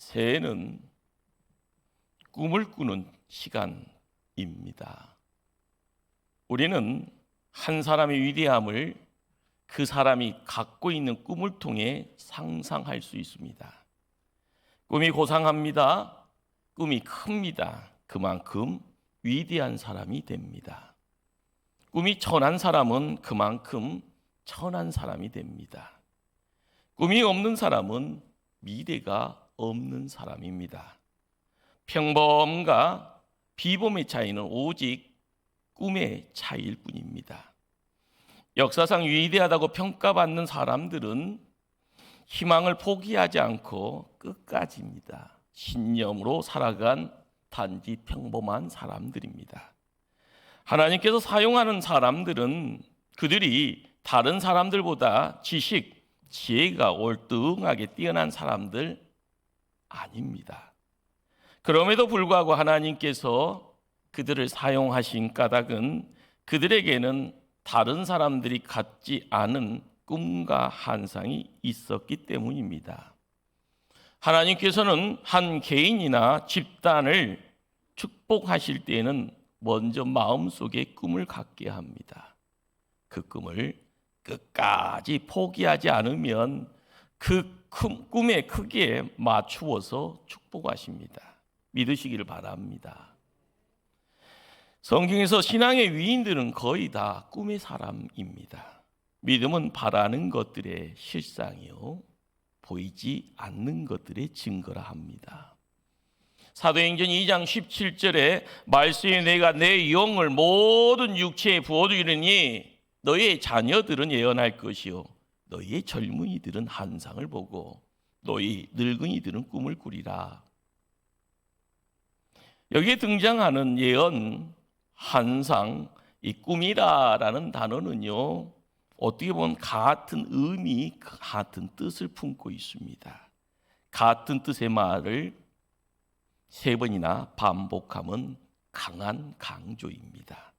새해는 꿈을 꾸는 시간입니다. 우리는 한 사람의 위대함을 그 사람이 갖고 있는 꿈을 통해 상상할 수 있습니다. 꿈이 고상합니다. 꿈이 큽니다. 그만큼 위대한 사람이 됩니다. 꿈이 천한 사람은 그만큼 천한 사람이 됩니다. 꿈이 없는 사람은 미래가 없는 사람입니다. 평범과 비범의 차이는 오직 꿈의 차이일 뿐입니다. 역사상 위대하다고 평가받는 사람들은 희망을 포기하지 않고 끝까지입니다. 신념으로 살아간 단지 평범한 사람들입니다. 하나님께서 사용하는 사람들은 그들이 다른 사람들보다 지식, 지혜가 월등하게 뛰어난 사람들 아닙니다. 그럼에도 불구하고 하나님께서 그들을 사용하신 까닭은 그들에게는 다른 사람들이 갖지 않은 꿈과 환상이 있었기 때문입니다. 하나님께서는 한 개인이나 집단을 축복하실 때에는 먼저 마음속에 꿈을 갖게 합니다. 그 꿈을 끝까지 포기하지 않으면 그 꿈의 크기에 맞추어서 축복하십니다. 믿으시기를 바랍니다. 성경에서 신앙의 위인들은 거의 다 꿈의 사람입니다. 믿음은 바라는 것들의 실상이요 보이지 않는 것들의 증거라 합니다. 사도행전 2장 17절에 말씀에 내가 내 영을 모든 육체에 부어주리니 너희의 자녀들은 예언할 것이요 너희의 젊은이들은 환상을 보고 너희 늙은이들은 꿈을 꾸리라. 여기에 등장하는 예언, 환상, 이 꿈이라라는 단어는요 어떻게 보면 같은 의미, 같은 뜻을 품고 있습니다. 같은 뜻의 말을 세 번이나 반복하면 강한 강조입니다.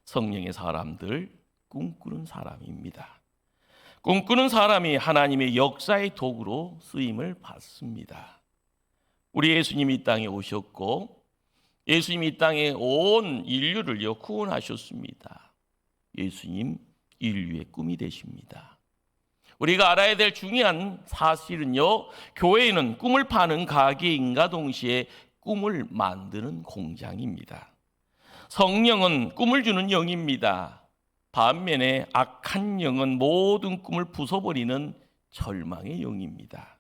성령의 사람들, 꿈꾸는 사람입니다. 꿈꾸는 사람이 하나님의 역사의 도구로 쓰임을 받습니다. 우리 예수님이 이 땅에 오셨고 예수님이 이 땅에 온 인류를 구원하셨습니다. 예수님 인류의 꿈이 되십니다. 우리가 알아야 될 중요한 사실은요, 교회는 꿈을 파는 가게인가 동시에 꿈을 만드는 공장입니다. 성령은 꿈을 주는 영입니다. 반면에 악한 영은 모든 꿈을 부숴버리는 절망의 영입니다.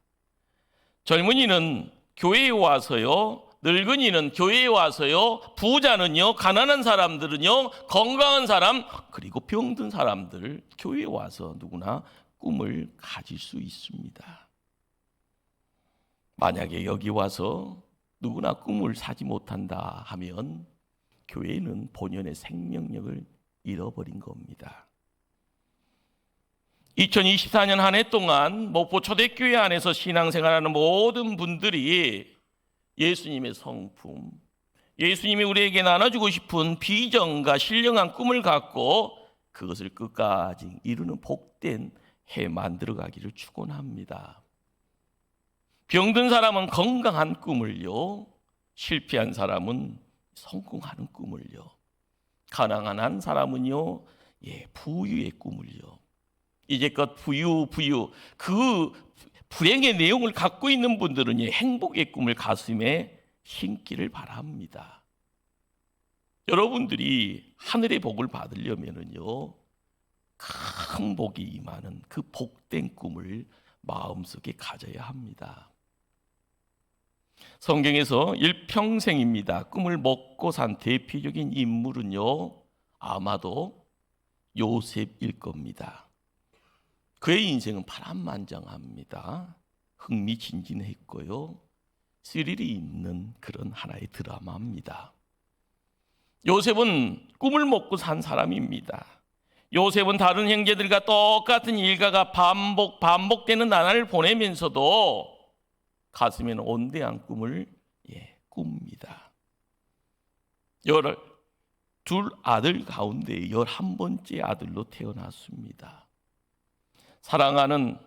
젊은이는 교회에 와서요, 늙은이는 교회에 와서요, 부자는요, 가난한 사람들은요, 건강한 사람, 그리고 병든 사람들 교회에 와서 누구나 꿈을 가질 수 있습니다. 만약에 여기 와서 누구나 꿈을 사지 못한다 하면 교회는 본연의 생명력을 잃어버린 겁니다. 2024년 한 해 동안 목포 초대교회 안에서 신앙생활하는 모든 분들이 예수님의 성품, 예수님이 우리에게 나눠주고 싶은 비전과 신령한 꿈을 갖고 그것을 끝까지 이루는 복된 해 만들어가기를 축원합니다. 병든 사람은 건강한 꿈을요, 실패한 사람은 성공하는 꿈을요, 가난한 사람은요, 부유의 꿈을요, 이제껏 부유 그 불행의 내용을 갖고 있는 분들은 행복의 꿈을 가슴에 심기를 바랍니다. 여러분들이 하늘의 복을 받으려면요, 큰 복이 임하는 그 복된 꿈을 마음속에 가져야 합니다. 성경에서 일평생입니다. 꿈을 먹고 산 대표적인 인물은요, 아마도 요셉일 겁니다. 그의 인생은 파란만장합니다. 흥미진진했고요, 스릴이 있는 그런 하나의 드라마입니다. 요셉은 꿈을 먹고 산 사람입니다. 요셉은 다른 형제들과 똑같은 일가가 반복되는 나날을 보내면서도 가슴에는 온대한 꿈을 꿉니다. 12 아들 가운데 11번째 아들로 태어났습니다. 사랑하는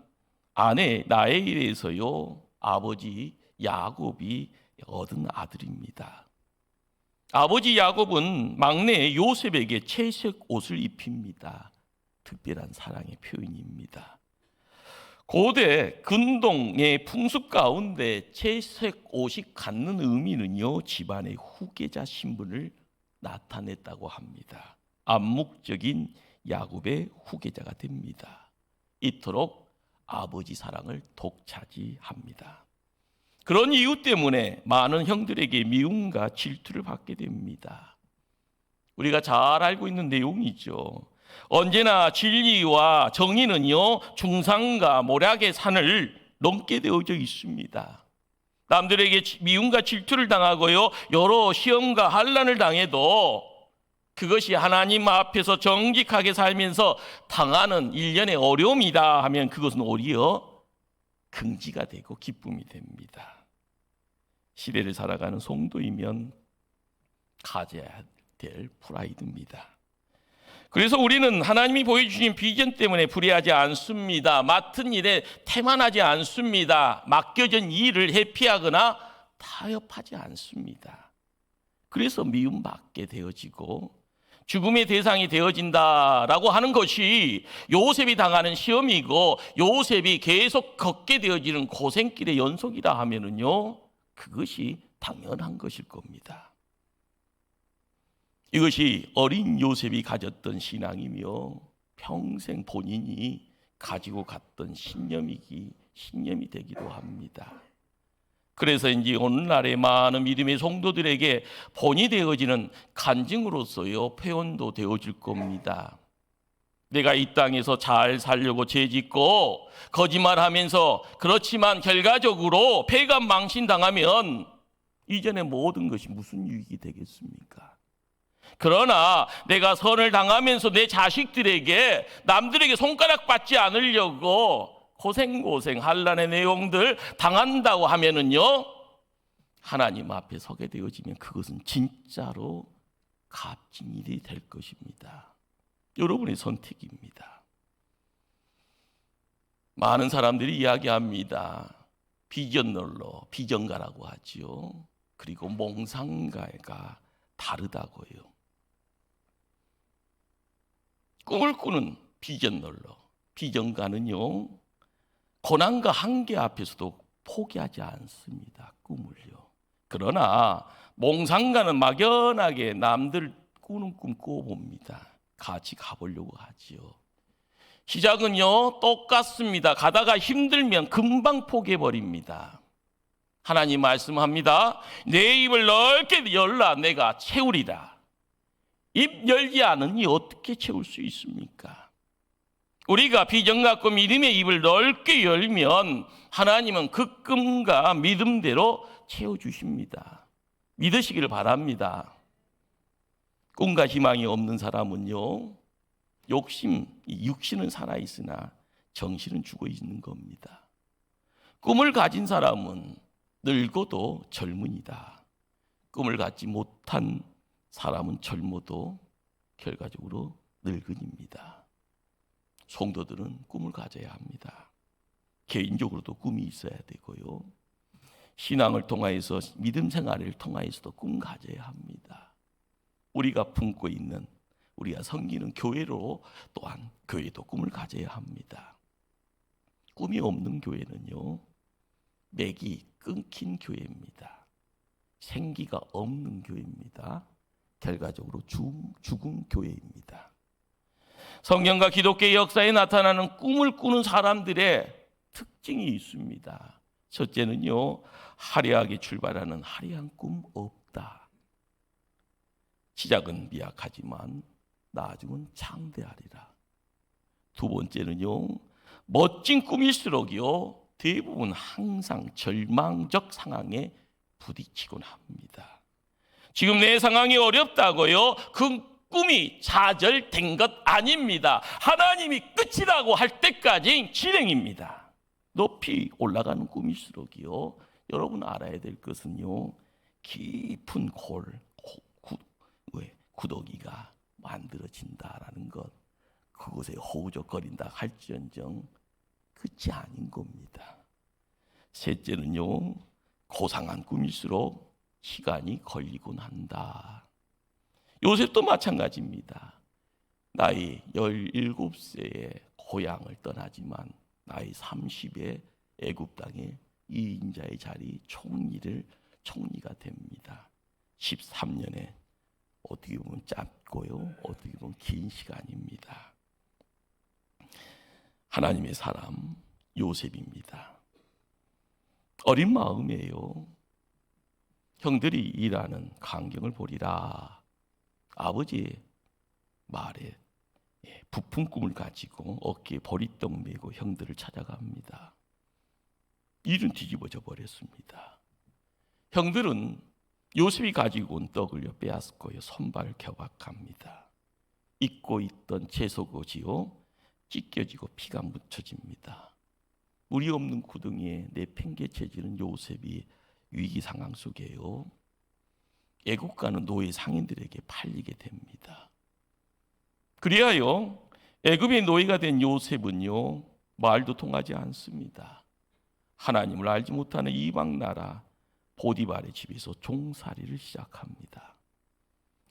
아내 나엘에서요, 아버지 야곱이 얻은 아들입니다. 아버지 야곱은 막내 요셉에게 채색 옷을 입힙니다. 특별한 사랑의 표현입니다. 고대 근동의 풍습 가운데 채색 옷이 갖는 의미는요, 집안의 후계자 신분을 나타냈다고 합니다. 암묵적인 야곱의 후계자가 됩니다. 이토록 아버지 사랑을 독차지합니다. 그런 이유 때문에 많은 형들에게 미움과 질투를 받게 됩니다. 우리가 잘 알고 있는 내용이죠. 언제나 진리와 정의는요, 중상과 모략의 산을 넘게 되어져 있습니다. 남들에게 미움과 질투를 당하고요, 여러 시험과 환난을 당해도 그것이 하나님 앞에서 정직하게 살면서 당하는 일련의 어려움이다 하면 그것은 오히려 긍지가 되고 기쁨이 됩니다. 시대를 살아가는 성도이면 가져야 될 프라이드입니다. 그래서 우리는 하나님이 보여주신 비전 때문에 불의하지 않습니다. 맡은 일에 태만하지 않습니다. 맡겨진 일을 회피하거나 타협하지 않습니다. 그래서 미움받게 되어지고 죽음의 대상이 되어진다라고 하는 것이 요셉이 당하는 시험이고 요셉이 계속 걷게 되어지는 고생길의 연속이라 하면은요, 그것이 당연한 것일 겁니다. 이것이 어린 요셉이 가졌던 신앙이며 평생 본인이 가지고 갔던 신념이 되기도 합니다. 그래서인지 오늘날의 많은 믿음의 성도들에게 본이 되어지는 간증으로서요, 표현도 되어질 겁니다. 내가 이 땅에서 잘 살려고 죄짓고 거짓말하면서 그렇지만 결과적으로 패관망신당하면 이전의 모든 것이 무슨 유익이 되겠습니까? 그러나 내가 선을 당하면서 내 자식들에게 남들에게 손가락 받지 않으려고 고생 환난의 내용들 당한다고 하면은요, 하나님 앞에 서게 되어지면 그것은 진짜로 값진 일이 될 것입니다. 여러분의 선택입니다. 많은 사람들이 이야기합니다. 비전널러, 비전가라고 하지요. 그리고 몽상가가 다르다고요. 꿈을 꾸는 비전널러, 비전가는요, 고난과 한계 앞에서도 포기하지 않습니다. 꿈을요. 그러나 몽상가는 막연하게 남들 꾸는 꿈 꾸어봅니다. 같이 가보려고 하지요. 시작은요, 똑같습니다. 가다가 힘들면 금방 포기해버립니다. 하나님 말씀합니다. 내 입을 넓게 열라 내가 채우리라. 입 열지 않으니 어떻게 채울 수 있습니까? 우리가 비전 갖고 믿음의 입을 넓게 열면 하나님은 그 꿈과 믿음대로 채워주십니다. 믿으시기를 바랍니다. 꿈과 희망이 없는 사람은요, 육신은 살아있으나 정신은 죽어있는 겁니다. 꿈을 가진 사람은 늙어도 젊은이다. 꿈을 갖지 못한 사람은 젊어도 결과적으로 늙은입니다. 성도들은 꿈을 가져야 합니다. 개인적으로도 꿈이 있어야 되고요. 신앙을 통하여서 믿음 생활을 통하여서도 꿈 가져야 합니다. 우리가 품고 있는 우리가 섬기는 교회로 또한 교회도 꿈을 가져야 합니다. 꿈이 없는 교회는요, 맥이 끊긴 교회입니다. 생기가 없는 교회입니다. 결과적으로 죽은 교회입니다. 성경과 기독교의 역사에 나타나는 꿈을 꾸는 사람들의 특징이 있습니다. 첫째는요, 화려하게 출발하는 화려한 꿈 없다. 시작은 미약하지만 나중은 창대하리라. 두 번째는요, 멋진 꿈일수록요, 대부분 항상 절망적 상황에 부딪히곤 합니다. 지금 내 상황이 어렵다고요? 그 꿈이 좌절된 것 아닙니다. 하나님이 끝이라고 할 때까지 진행입니다. 높이 올라가는 꿈일수록요, 여러분 알아야 될 것은요, 깊은 구더기가 만들어진다라는 것, 그곳에 허우적거린다 할지언정 끝이 아닌 겁니다. 셋째는요, 고상한 꿈일수록 시간이 걸리곤 한다. 요셉도 마찬가지입니다. 나이 17세에 고향을 떠나지만 나이 30에 애굽 땅에 2인자의 자리 총리가 됩니다. 13년에 어떻게 보면 짧고요, 어떻게 보면 긴 시간입니다. 하나님의 사람 요셉입니다. 어린 마음이에요. 형들이 일하는 광경을 보리라. 아버지의 말에 부푼 꿈을 가지고 어깨에 보리떡 메고 형들을 찾아갑니다. 일은 뒤집어져 버렸습니다. 형들은 요셉이 가지고 온 떡을 빼앗고요, 손발 겨박합니다. 입고 있던 채속옷이요 찢겨지고 피가 묻혀집니다. 물이 없는 구덩이에 내팽개쳐지는 요셉이 위기 상황 속에요, 애국가는 노예 상인들에게 팔리게 됩니다. 그리하여 애굽의 노예가 된 요셉은요, 말도 통하지 않습니다. 하나님을 알지 못하는 이방 나라 보디발의 집에서 종살이를 시작합니다.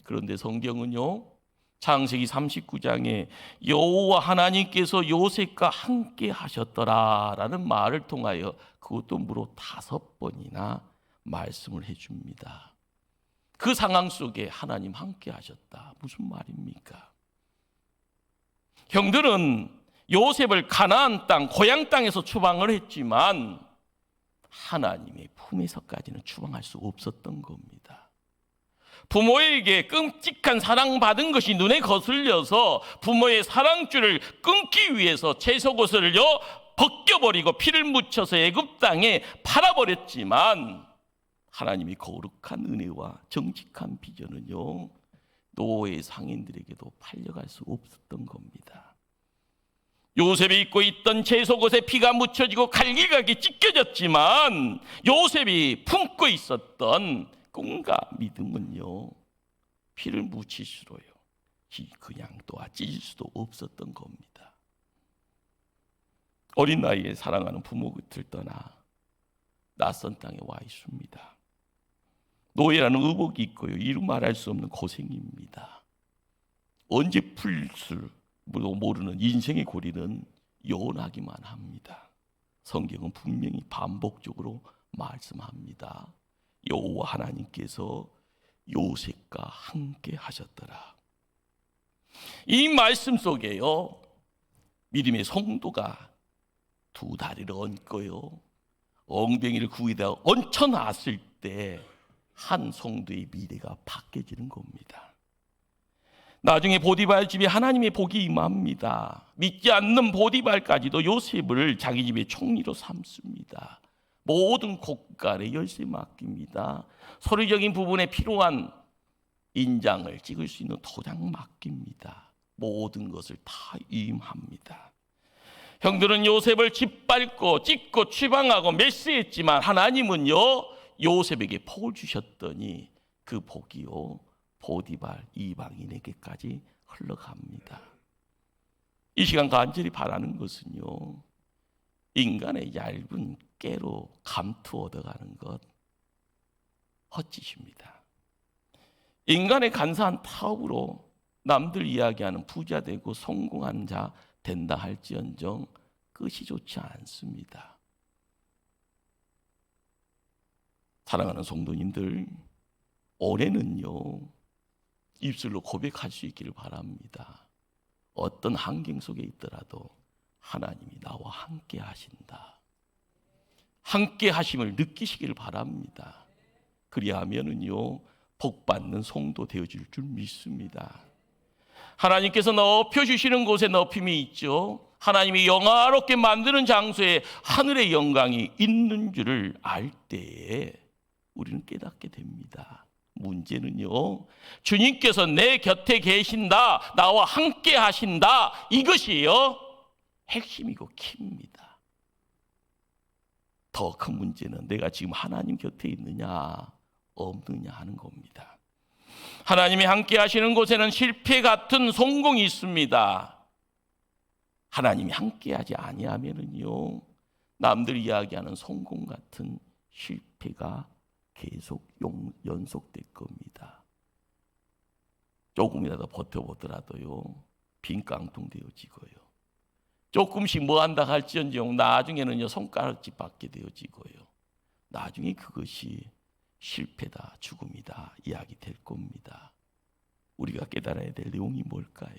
그런데 성경은요, 창세기 39장에 여호와 하나님께서 요셉과 함께 하셨더라라는 말을 통하여 그것도 무려 5번이나 말씀을 해줍니다. 그 상황 속에 하나님 함께 하셨다. 무슨 말입니까? 형들은 요셉을 가나안 땅, 고향 땅에서 추방을 했지만 하나님의 품에서까지는 추방할 수 없었던 겁니다. 부모에게 끔찍한 사랑받은 것이 눈에 거슬려서 부모의 사랑줄을 끊기 위해서 채속옷을요 벗겨버리고 피를 묻혀서 애굽 땅에 팔아버렸지만 하나님이 거룩한 은혜와 정직한 비전은요 노예 상인들에게도 팔려갈 수 없었던 겁니다. 요셉이 입고 있던 채속옷에 피가 묻혀지고 갈기갈기 찢겨졌지만 요셉이 품고 있었던 꿈과 믿음은요 피를 묻힐 수로요 그냥 또한 찢을 수도 없었던 겁니다. 어린 나이에 사랑하는 부모 곁을 떠나 낯선 땅에 와 있습니다. 노예라는 의복이 있고요, 이루 말할 수 없는 고생입니다. 언제 풀 줄 모르는 인생의 고리는 요원하기만 합니다. 성경은 분명히 반복적으로 말씀합니다. 여호와 하나님께서 요셉과 함께 하셨더라. 이 말씀 속에요 믿음의 성도가 두 다리를 얹고요 엉덩이를 구이다 얹혀놨을 때 한 성도의 미래가 바뀌어지는 겁니다. 나중에 보디발 집에 하나님의 복이 임합니다. 믿지 않는 보디발까지도 요셉을 자기 집의 총리로 삼습니다. 모든 곳간에 열쇠 맡깁니다. 서류적인 부분에 필요한 인장을 찍을 수 있는 도장 맡깁니다. 모든 것을 다 위임합니다. 형들은 요셉을 짓밟고 찢고 추방하고 메시했지만 하나님은요 요셉에게 복을 주셨더니 그 복이요 보디발 이방인에게까지 흘러갑니다. 이 시간 간절히 바라는 것은요 인간의 얇은 깨로 감투 얻어가는 것 헛짓입니다. 인간의 간사한 타업으로 남들 이야기하는 부자 되고 성공한 자 된다 할지언정 끝이 좋지 않습니다. 사랑하는 성도님들, 올해는요 입술로 고백할 수 있기를 바랍니다. 어떤 환경 속에 있더라도 하나님이 나와 함께 하신다. 함께 하심을 느끼시기를 바랍니다. 그리하면은요 복받는 성도 되어질 줄 믿습니다. 하나님께서 높여주시는 곳에 높임이 있죠. 하나님이 영화롭게 만드는 장소에 하늘의 영광이 있는 줄을 알 때에 우리는 깨닫게 됩니다. 문제는요 주님께서 내 곁에 계신다, 나와 함께 하신다, 이것이요 핵심이고 키입니다. 더 큰 문제는 내가 지금 하나님 곁에 있느냐 없느냐 하는 겁니다. 하나님이 함께 하시는 곳에는 실패 같은 성공이 있습니다. 하나님이 함께 하지 아니하면은요 남들 이야기하는 성공 같은 실패가 계속 연속될 겁니다. 조금이라도 버텨보더라도요, 빈 깡통 되어지고요. 조금씩 뭐 한다 할지언정 나중에는요, 손가락질 받게 되어지고요. 나중에 그것이 실패다, 죽음이다 이야기 될 겁니다. 우리가 깨달아야 될 내용이 뭘까요?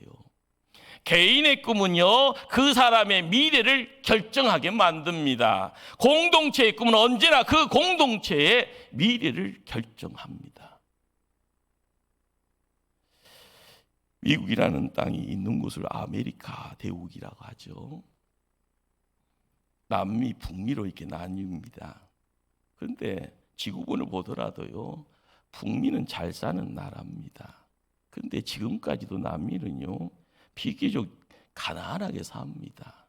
개인의 꿈은요, 그 사람의 미래를 결정하게 만듭니다. 공동체의 꿈은 언제나 그 공동체의 미래를 결정합니다. 미국이라는 땅이 있는 곳을 아메리카 대륙이라고 하죠. 남미, 북미로 이렇게 나뉩니다. 그런데 지구본을 보더라도요, 북미는 잘 사는 나라입니다. 그런데 지금까지도 남미는요, 비교적 가난하게 삽니다.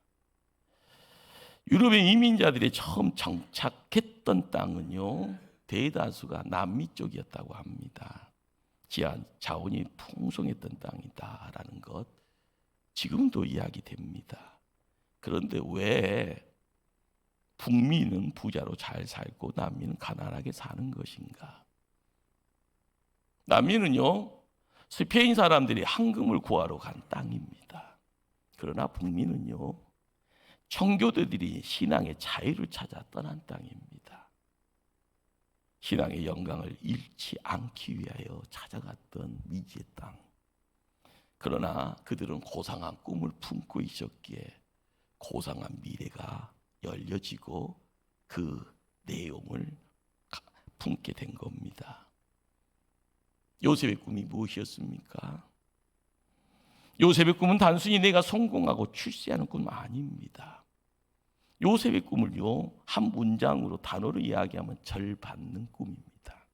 유럽의 이민자들이 처음 정착했던 땅은요, 대다수가 남미 쪽이었다고 합니다. 자원이 풍성했던 땅이다라는 것, 지금도 이야기됩니다. 그런데 왜 북미는 부자로 잘 살고 남미는 가난하게 사는 것인가? 남미는요, 스페인 사람들이 황금을 구하러 간 땅입니다. 그러나 북미는요, 청교도들이 신앙의 자유를 찾아 떠난 땅입니다. 신앙의 영광을 잃지 않기 위하여 찾아갔던 미지의 땅. 그러나 그들은 고상한 꿈을 품고 있었기에 고상한 미래가 열려지고 그 내용을 품게 된 겁니다. 요셉의 꿈이 무엇이었습니까? 요셉의 꿈은 단순히 내가 성공하고 출세하는 꿈 아닙니다. 요셉의 꿈을요, 한 문장으로 단어로 이야기하면 절 받는 꿈입니다.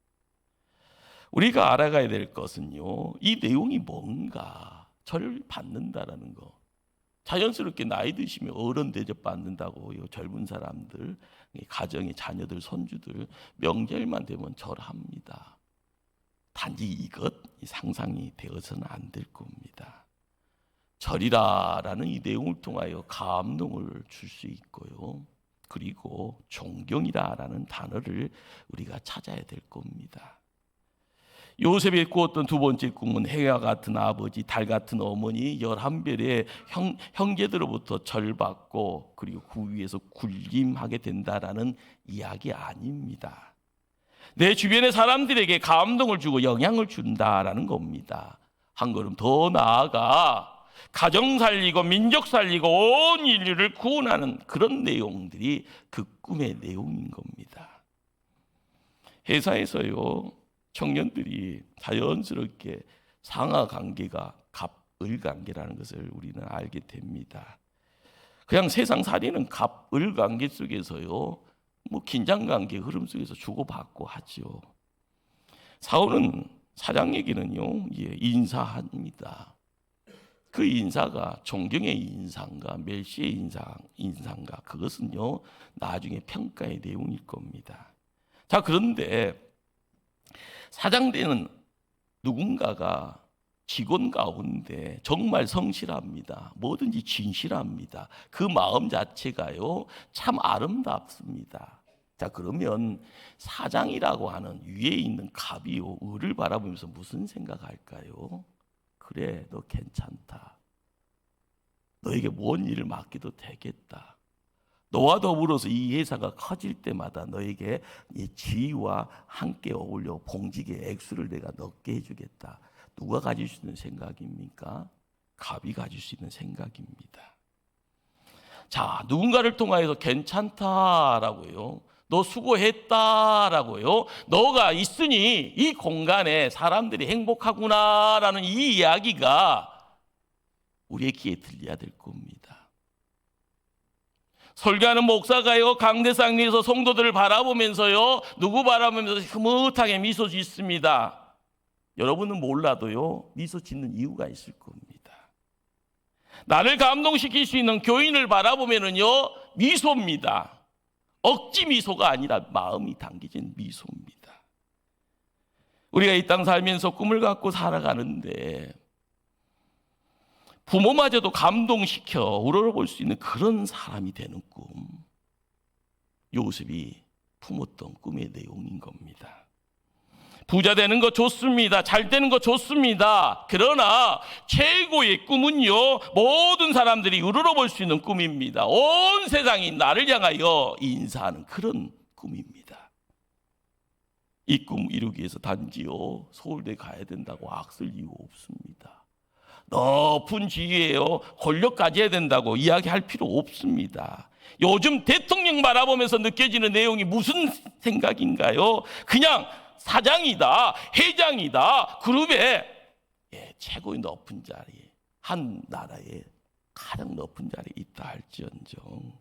우리가 알아가야 될 것은요, 이 내용이 뭔가, 절 받는다라는 거. 자연스럽게 나이 드시면 어른 대접 받는다고요. 젊은 사람들, 가정의 자녀들, 손주들 명절만 되면 절합니다. 단지 이것 상상이 되어서는 안 될 겁니다. 절이라라는 이 내용을 통하여 감동을 줄 수 있고요. 그리고 존경이라라는 단어를 우리가 찾아야 될 겁니다. 요셉이 꾸었던 두 번째 꿈은 해와 같은 아버지, 달 같은 어머니, 11별의 형제들로부터 절받고 그리고 그 위에서 군림하게 된다라는 이야기 아닙니다. 내 주변의 사람들에게 감동을 주고 영향을 준다라는 겁니다. 한 걸음 더 나아가 가정 살리고 민족 살리고 온 인류를 구원하는 그런 내용들이 그 꿈의 내용인 겁니다. 회사에서요, 청년들이 자연스럽게 상하 관계가 갑을 관계라는 것을 우리는 알게 됩니다. 그냥 세상 살이는 갑을 관계 속에서요, 뭐 긴장 관계 흐름 속에서 주고받고 하죠. 사울은 사장에게는요, 인사합니다. 그 인사가 존경의 인상과 멸시의 인상과 그것은요, 나중에 평가의 내용일 겁니다. 자, 그런데 사장되는 누군가가 직원 가운데 정말 성실합니다. 뭐든지 진실합니다. 그 마음 자체가요, 참 아름답습니다. 자, 그러면 사장이라고 하는 위에 있는 갑이요, 을을 바라보면서 무슨 생각할까요? 그래, 너 괜찮다. 너에게 뭔 일을 맡겨도 되겠다. 너와 더불어서 이 회사가 커질 때마다 너에게 이 지위와 함께 어울려 봉직의 액수를 내가 넣게 해주겠다. 누가 가질 수 있는 생각입니까? 갑이 가질 수 있는 생각입니다. 자, 누군가를 통하여서 괜찮다라고요, 너 수고했다라고요, 너가 있으니 이 공간에 사람들이 행복하구나라는 이 이야기가 우리의 귀에 들려야 될 겁니다. 설교하는 목사가요, 강대상 위에서 성도들을 바라보면서요, 누구 바라보면서 흐뭇하게 미소 짓습니다. 여러분은 몰라도요, 미소 짓는 이유가 있을 겁니다. 나를 감동시킬 수 있는 교인을 바라보면은요, 미소입니다. 억지 미소가 아니라 마음이 당겨진 미소입니다. 우리가 이 땅 살면서 꿈을 갖고 살아가는데 부모마저도 감동시켜 우러러볼 수 있는 그런 사람이 되는 꿈, 요셉이 품었던 꿈의 내용인 겁니다. 부자 되는 거 좋습니다. 잘 되는 거 좋습니다. 그러나 최고의 꿈은요, 모든 사람들이 우러러볼 수 있는 꿈입니다. 온 세상이 나를 향하여 인사하는 그런 꿈입니다. 이 꿈 이루기 위해서 단지요 서울대 가야 된다고 악쓸 이유 없습니다. 높은 지위에요 권력 가져야 된다고 이야기할 필요 없습니다. 요즘 대통령 바라보면서 느껴지는 내용이 무슨 생각인가요? 그냥 사장이다, 회장이다, 그룹의 최고의 높은 자리에, 한 나라의 가장 높은 자리에 있다 할지언정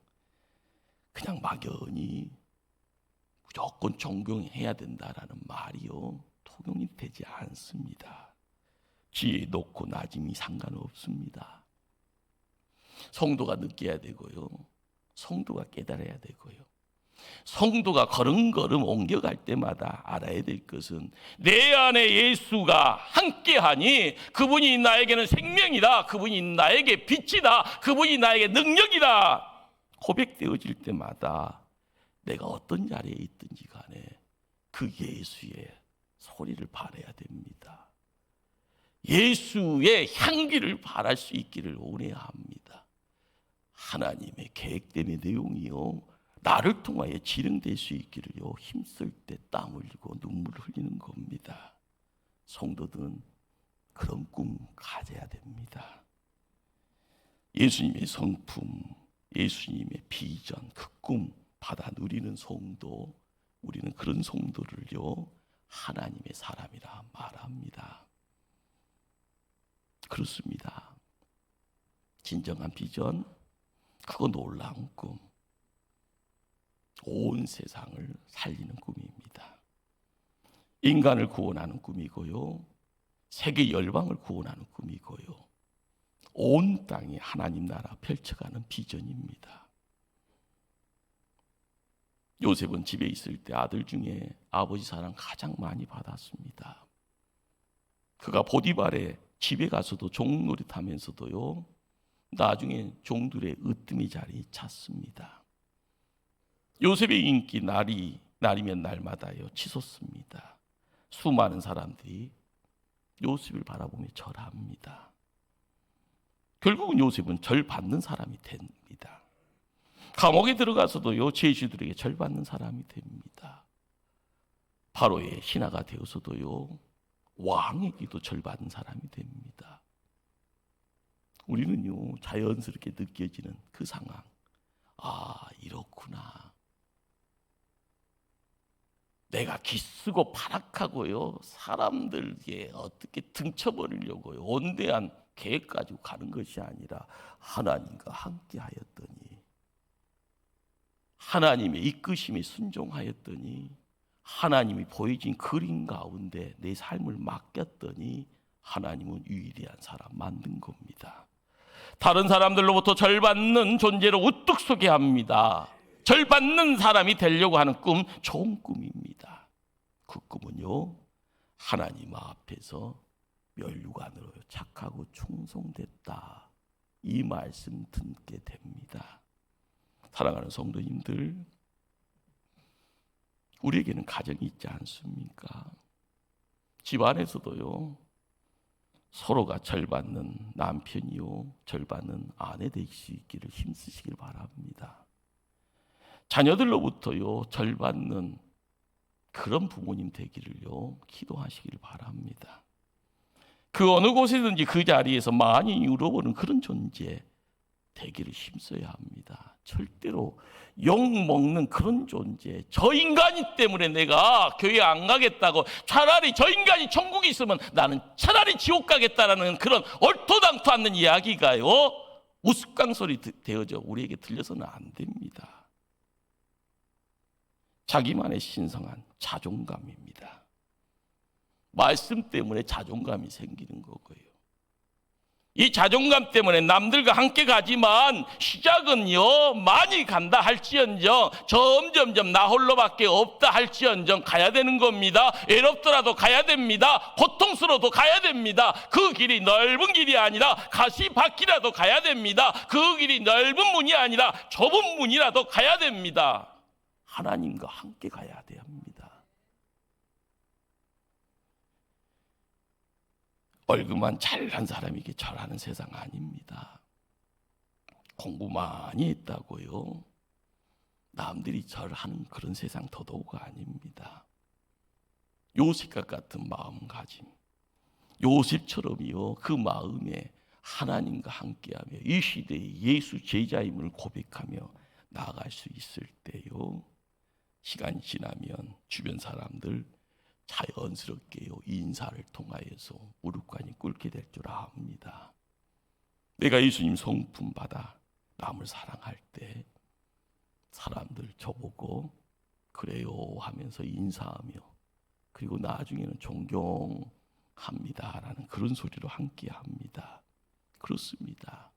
그냥 막연히 무조건 존경해야 된다라는 말이요 통용이 되지 않습니다. 지혜 높고 낮음이 상관없습니다. 성도가 느껴야 되고요, 성도가 깨달아야 되고요, 성도가 걸음걸음 옮겨갈 때마다 알아야 될 것은 내 안에 예수가 함께하니 그분이 나에게는 생명이다, 그분이 나에게 빛이다, 그분이 나에게 능력이다 고백되어질 때마다 내가 어떤 자리에 있든지 간에 그 예수의 소리를 발해야 됩니다. 예수의 향기를 발할 수 있기를 원해야 합니다. 하나님의 계획됨의 내용이요 나를 통하여 진행될 수 있기를요 힘쓸 때 땀 흘리고 눈물을 흘리는 겁니다. 성도들은 그런 꿈 가져야 됩니다. 예수님의 성품, 예수님의 비전, 그 꿈 받아 누리는 성도, 우리는 그런 성도를요 하나님의 사람이라 말합니다. 그렇습니다. 진정한 비전, 그거 놀라운 꿈, 온 세상을 살리는 꿈입니다. 인간을 구원하는 꿈이고요, 세계 열방을 구원하는 꿈이고요, 온 땅에 하나님 나라 펼쳐가는 비전입니다. 요셉은 집에 있을 때 아들 중에 아버지 사랑 가장 많이 받았습니다. 그가 보디발의 집에 가서도 종 노릇하면서도요 나중에 종들의 으뜸의 자리에 찼습니다. 요셉의 인기 날이면 날마다요 치솟습니다. 수많은 사람들이 요셉을 바라보며 절합니다. 결국은 요셉은 절 받는 사람이 됩니다. 감옥에 들어가서도요 죄수들에게 절 받는 사람이 됩니다. 바로의 신하가 되어서도요 왕에게도 절 받는 사람이 됩니다. 우리는요 자연스럽게 느껴지는 그 상황, 아 이렇구나, 내가 기쓰고 발악하고요 사람들에게 어떻게 등쳐버리려고요 원대한 계획 가지고 가는 것이 아니라 하나님과 함께 하였더니, 하나님의 이끄심에 순종하였더니, 하나님이 보여진 그림 가운데 내 삶을 맡겼더니 하나님은 유일한 사람 만든 겁니다. 다른 사람들로부터 절 받는 존재로 우뚝 서게 합니다. 절 받는 사람이 되려고 하는 꿈, 좋은 꿈입니다. 그 꿈은요 하나님 앞에서 면류관으로 착하고 충성됐다, 이 말씀 듣게 됩니다. 사랑하는 성도님들, 우리에게는 가정이 있지 않습니까? 집안에서도요 서로가 절받는 남편이요 절받는 아내 될 수 있기를 힘쓰시길 바랍니다. 자녀들로부터요 절받는 그런 부모님 되기를요 기도하시길 바랍니다. 그 어느 곳이든지 그 자리에서 많이 이루어보는 그런 존재 되기를 힘써야 합니다. 절대로 욕먹는 그런 존재, 저 인간이 때문에 내가 교회 안 가겠다고, 차라리 저 인간이 천국에 있으면 나는 차라리 지옥 가겠다라는 그런 얼토당토 않는 이야기가요 우스꽝소리 되어져 우리에게 들려서는 안 됩니다. 자기만의 신성한 자존감입니다. 말씀 때문에 자존감이 생기는 거고요. 이 자존감 때문에 남들과 함께 가지만 시작은요 많이 간다 할지언정 점점점 나 홀로밖에 없다 할지언정 가야 되는 겁니다. 외롭더라도 가야 됩니다. 고통스러워도 가야 됩니다. 그 길이 넓은 길이 아니라 가시밭길이라도 가야 됩니다. 그 길이 넓은 문이 아니라 좁은 문이라도 가야 됩니다. 하나님과 함께 가야 합니다. 얼굴만 잘난 사람에게 절하는 세상 아닙니다. 공부 많이 했다고요 남들이 절하는 그런 세상 더더욱 아닙니다. 요셉과 같은 마음가짐, 요셉처럼요 그 마음에 하나님과 함께하며 이 시대의 예수 제자임을 고백하며 나아갈 수 있을 때요, 시간이 지나면 주변 사람들 자연스럽게요 인사를 통하여서 무릎관이 꿇게 될 줄 압니다. 내가 예수님 성품 받아 남을 사랑할 때 사람들 저보고 그래요 하면서 인사하며 그리고 나중에는 존경합니다라는 그런 소리로 함께합니다. 그렇습니다.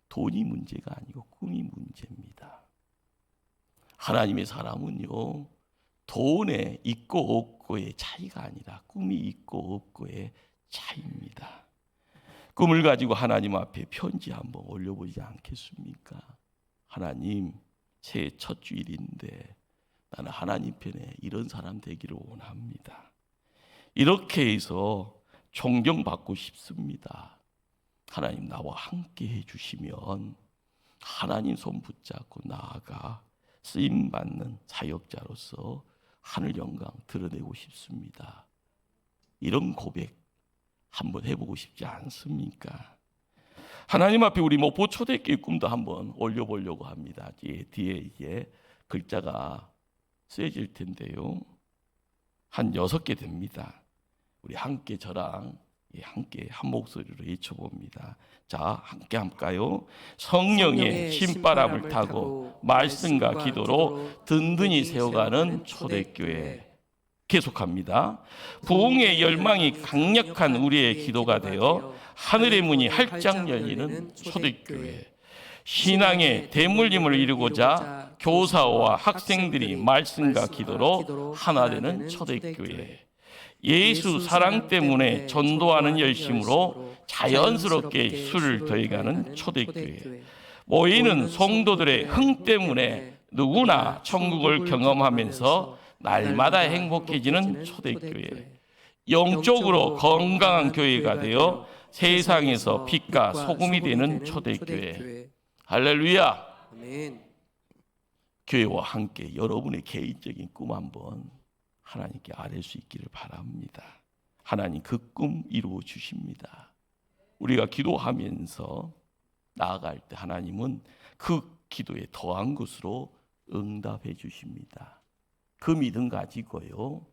돈이 문제가 아니고 꿈이 문제입니다. 하나님의 사람은요 돈에 있고 없고의 차이가 아니라 꿈이 있고 없고의 차이입니다. 꿈을 가지고 하나님 앞에 편지 한번 올려보지 않겠습니까? 하나님, 새해 첫 주일인데 나는 하나님 편에 이런 사람 되기를 원합니다. 이렇게 해서 존경받고 싶습니다. 하나님 나와 함께 해주시면 하나님 손 붙잡고 나아가 쓰임받는 사역자로서 하늘 영광 드러내고 싶습니다. 이런 고백 한번 해보고 싶지 않습니까? 하나님 앞에 우리 목포 초대교회 꿈도 한번 올려보려고 합니다. 뒤에 이게 글자가 쓰여질 텐데요, 한 6개 됩니다. 우리 함께 저랑 함께 한 목소리로 외쳐봅니다. 자, 함께 할까요? 성령의 신바람을 타고 말씀과 기도로 든든히 세워가는 초대교회. 계속합니다. 부흥의 열망이 강력한 우리의 기도가 되어 하늘의 문이 활짝 열리는 초대교회. 신앙의 대물림을 이루고자 교사와 학생들이 말씀과 기도로 하나 되는 초대교회. 예수 사랑 때문에 전도하는 열심으로 자연스럽게 수를 더해가는 초대교회. 모이는 성도들의 흥 때문에 누구나 천국을 경험하면서 날마다 행복해지는 초대교회. 영적으로 건강한 교회가 되어 세상에서 빛과 소금이 되는 초대교회. 할렐루야. 아멘. 교회와 함께 여러분의 개인적인 꿈 한번 하나님께 아뢰 수 있기를 바랍니다. 하나님 그 꿈 이루어 주십니다. 우리가 기도하면서 나아갈 때 하나님은 그 기도에 더한 것으로 응답해 주십니다. 그 믿음 가지고요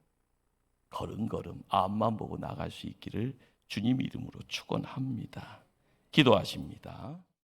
걸음걸음 앞만 보고 나갈 수 있기를 주님 이름으로 축원합니다. 기도하십니다.